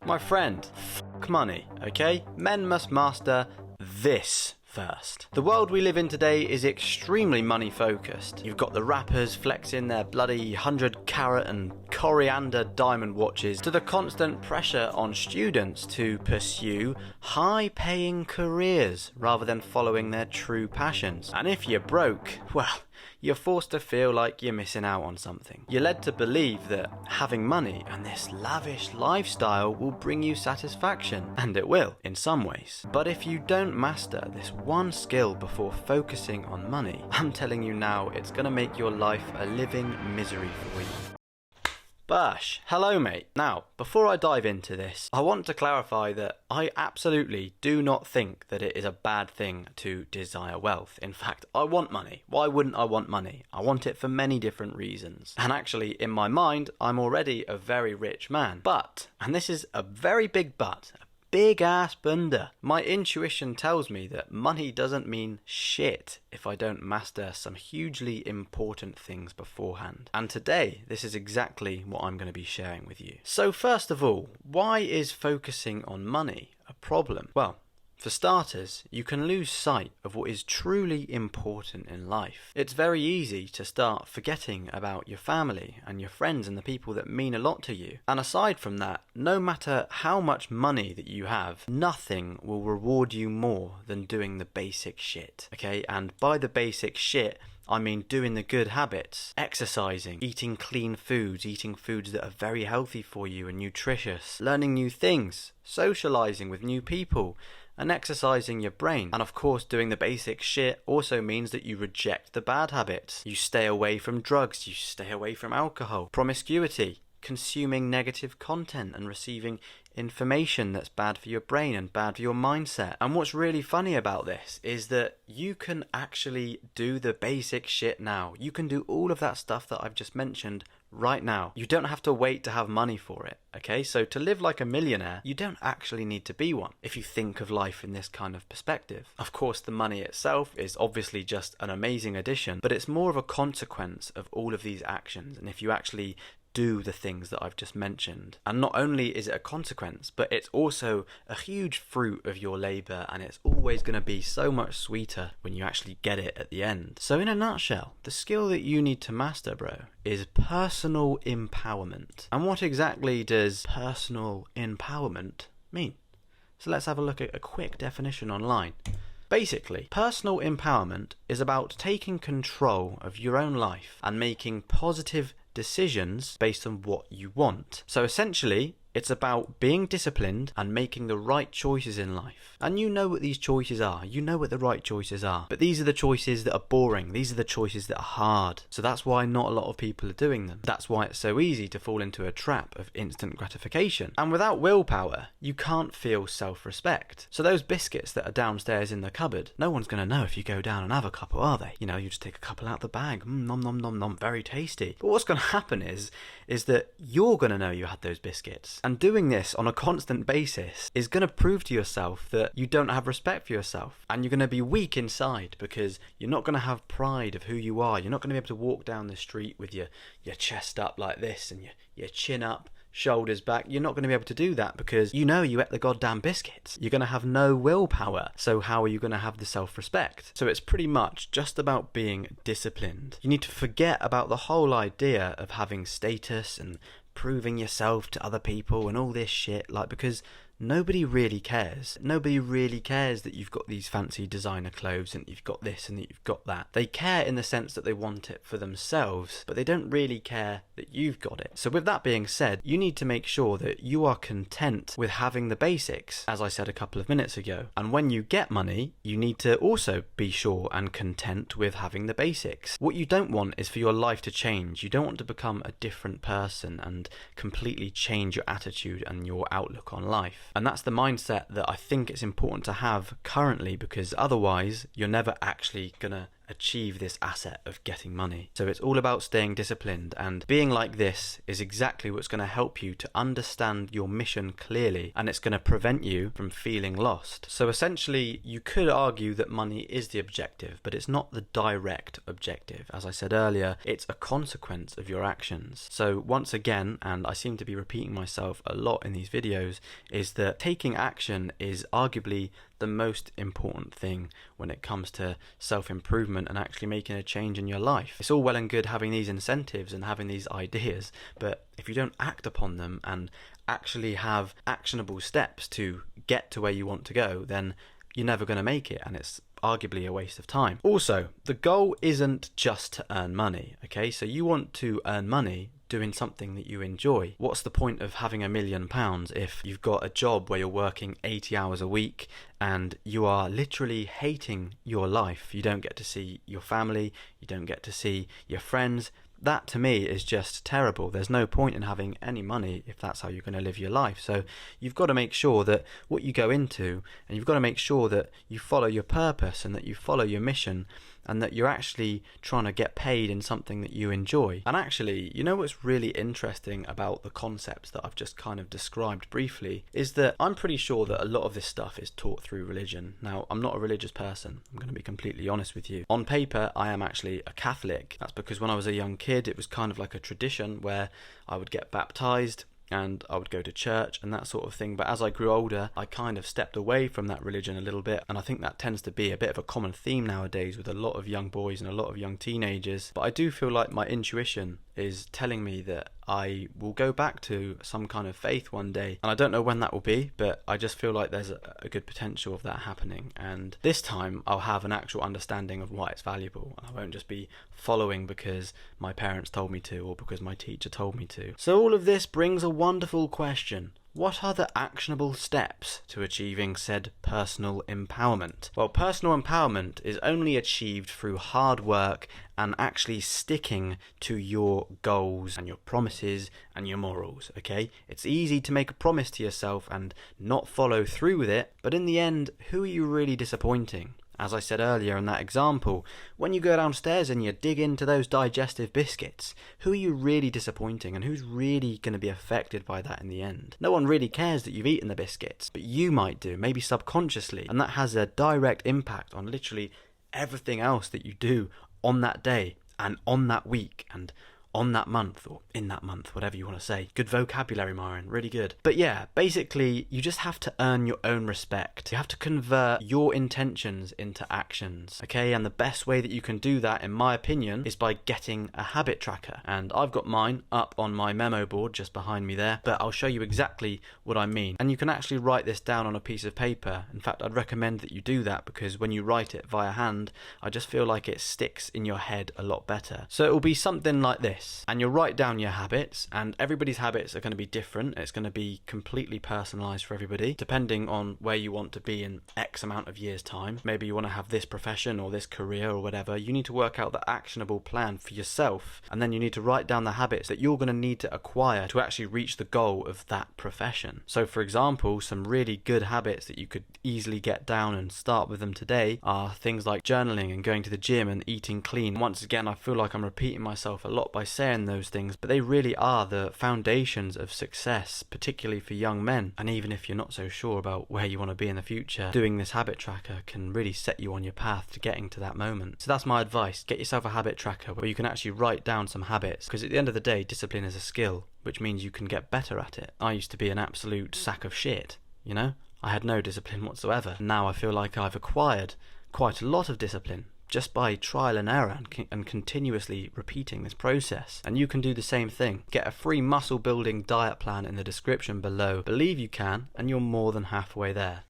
My friend, fuck money, okay? Men must master this first. The world we live in today is extremely money focused. You've got the rappers flexing their bloody 100-carat and coriander diamond watches, to the constant pressure on students to pursue high-paying careers rather than following their true passions. And if you're broke, well, you're forced to feel like you're missing out on something. You're led to believe that having money and this lavish lifestyle will bring you satisfaction, and it will, in some ways. But if you don't master this one skill before focusing on money, I'm telling you now, it's gonna make your life a living misery for you. Bash, hello mate. Now, before I dive into this, I want to clarify that I absolutely do not think that it is a bad thing to desire wealth. In fact, I want money. Why wouldn't I want money? I want it for many different reasons. And actually, in my mind, I'm already a very rich man. But, and this is a very big but, big ass bunda, my intuition tells me that money doesn't mean shit if I don't master some hugely important things beforehand. And today, this is exactly what I'm going to be sharing with you. So first of all, why is focusing on money a problem? Well, for starters, you can lose sight of what is truly important in life. It's very easy to start forgetting about your family and your friends and the people that mean a lot to you. And aside from that, no matter how much money that you have, nothing will reward you more than doing the basic shit. Okay, and by the basic shit, I mean doing the good habits, exercising, eating clean foods, eating foods that are very healthy for you and nutritious, learning new things, socializing with new people, and exercising your brain. And of course, doing the basic shit also means that you reject the bad habits. You stay away from drugs, you stay away from alcohol, promiscuity, consuming negative content and receiving information that's bad for your brain and bad for your mindset. And what's really funny about this is that you can actually do the basic shit now. You can do all of that stuff that I've just mentioned right now. You don't have to wait to have money for it, okay? So to live like a millionaire, you don't actually need to be one, if you think of life in this kind of perspective. Of course, the money itself is obviously just an amazing addition, but it's more of a consequence of all of these actions. And if you actually do the things that I've just mentioned. And not only is it a consequence, but it's also a huge fruit of your labour, and it's always going to be so much sweeter when you actually get it at the end. So in a nutshell, the skill that you need to master, bro, is personal empowerment. And what exactly does personal empowerment mean? So let's have a look at a quick definition online. Basically, personal empowerment is about taking control of your own life and making positive decisions based on what you want. So essentially, it's about being disciplined and making the right choices in life. And you know what these choices are. You know what the right choices are. But these are the choices that are boring. These are the choices that are hard. So that's why not a lot of people are doing them. That's why it's so easy to fall into a trap of instant gratification. And without willpower, you can't feel self-respect. So those biscuits that are downstairs in the cupboard, no one's going to know if you go down and have a couple, are they? You know, you just take a couple out the bag. Nom nom nom nom, very tasty. But what's going to happen is that you're going to know you had those biscuits. And doing this on a constant basis is going to prove to yourself that you don't have respect for yourself. And you're going to be weak inside because you're not going to have pride of who you are. You're not going to be able to walk down the street with your chest up like this and your chin up, shoulders back. You're not going to be able to do that because you know you ate the goddamn biscuits. You're going to have no willpower. So how are you going to have the self-respect? So it's pretty much just about being disciplined. You need to forget about the whole idea of having status and proving yourself to other people and all this shit, like, because nobody really cares. Nobody really cares that you've got these fancy designer clothes and you've got this and that you've got that. They care in the sense that they want it for themselves, but they don't really care that you've got it. So with that being said, you need to make sure that you are content with having the basics, as I said a couple of minutes ago. And when you get money, you need to also be sure and content with having the basics. What you don't want is for your life to change. You don't want to become a different person and completely change your attitude and your outlook on life. And that's the mindset that I think it's important to have currently, because otherwise you're never actually gonna achieve this asset of getting money. So it's all about staying disciplined, and being like this is exactly what's going to help you to understand your mission clearly, and it's going to prevent you from feeling lost. So essentially, you could argue that money is the objective, but it's not the direct objective. As I said earlier, it's a consequence of your actions. So once again, and I seem to be repeating myself a lot in these videos, is that taking action is arguably the most important thing when it comes to self-improvement and actually making a change in your life. It's all well and good having these incentives and having these ideas, but if you don't act upon them and actually have actionable steps to get to where you want to go, then you're never going to make it, and it's arguably a waste of time. Also, the goal isn't just to earn money, okay? So you want to earn money doing something that you enjoy. What's the point of having £1 million if you've got a job where you're working 80 hours a week and you are literally hating your life? You don't get to see your family, you don't get to see your friends. That to me is just terrible. There's no point in having any money if that's how you're going to live your life. So you've got to make sure that what you go into, and you've got to make sure that you follow your purpose and that you follow your mission, and that you're actually trying to get paid in something that you enjoy. And actually, you know what's really interesting about the concepts that I've just kind of described briefly is that I'm pretty sure that a lot of this stuff is taught through religion. Now, I'm not a religious person, I'm going to be completely honest with you. On paper, I am actually a Catholic. That's because when I was a young kid, it was kind of like a tradition where I would get baptized and I would go to church and that sort of thing. But as I grew older, I kind of stepped away from that religion a little bit, and I think that tends to be a bit of a common theme nowadays with a lot of young boys and a lot of young teenagers. But I do feel like my intuition is telling me that I will go back to some kind of faith one day, and I don't know when that will be, but I just feel like there's a good potential of that happening, and this time I'll have an actual understanding of why it's valuable, and I won't just be following because my parents told me to or because my teacher told me to. So all of this brings a wonderful question. What are the actionable steps to achieving said personal empowerment? Well, personal empowerment is only achieved through hard work and actually sticking to your goals and your promises and your morals, okay? It's easy to make a promise to yourself and not follow through with it, but in the end, who are you really disappointing? As I said earlier in that example, when you go downstairs and you dig into those digestive biscuits, who are you really disappointing, and who's really going to be affected by that in the end? No one really cares that you've eaten the biscuits, but you might do, maybe subconsciously, and that has a direct impact on literally everything else that you do on that day and on that week and on that month, or in that month, whatever you want to say. Good vocabulary, Myron, really good. But yeah, basically, you just have to earn your own respect. You have to convert your intentions into actions, okay? And the best way that you can do that, in my opinion, is by getting a habit tracker. And I've got mine up on my memo board just behind me there, but I'll show you exactly what I mean. And you can actually write this down on a piece of paper. In fact, I'd recommend that you do that, because when you write it via hand, I just feel like it sticks in your head a lot better. So it will be something like this. And you'll write down your habits, and everybody's habits are going to be different. It's going to be completely personalized for everybody, depending on where you want to be in X amount of years' time. Maybe you want to have this profession or this career or whatever. You need to work out the actionable plan for yourself, and then you need to write down the habits that you're going to need to acquire to actually reach the goal of that profession. So for example, some really good habits that you could easily get down and start with them today are things like journaling and going to the gym and eating clean. Once again, I feel like I'm repeating myself a lot by saying those things, but they really are the foundations of success, particularly for young men. And even if you're not so sure about where you want to be in the future, doing this habit tracker can really set you on your path to getting to that moment. So that's my advice. Get yourself a habit tracker where you can actually write down some habits, because at the end of the day, discipline is a skill, which means you can get better at it. I used to be an absolute sack of shit, you know? I had no discipline whatsoever. Now I feel like I've acquired quite a lot of discipline just by trial and error and continuously repeating this process. And you can do the same thing. Get a free muscle building diet plan in the description below. Believe you can, and you're more than halfway there.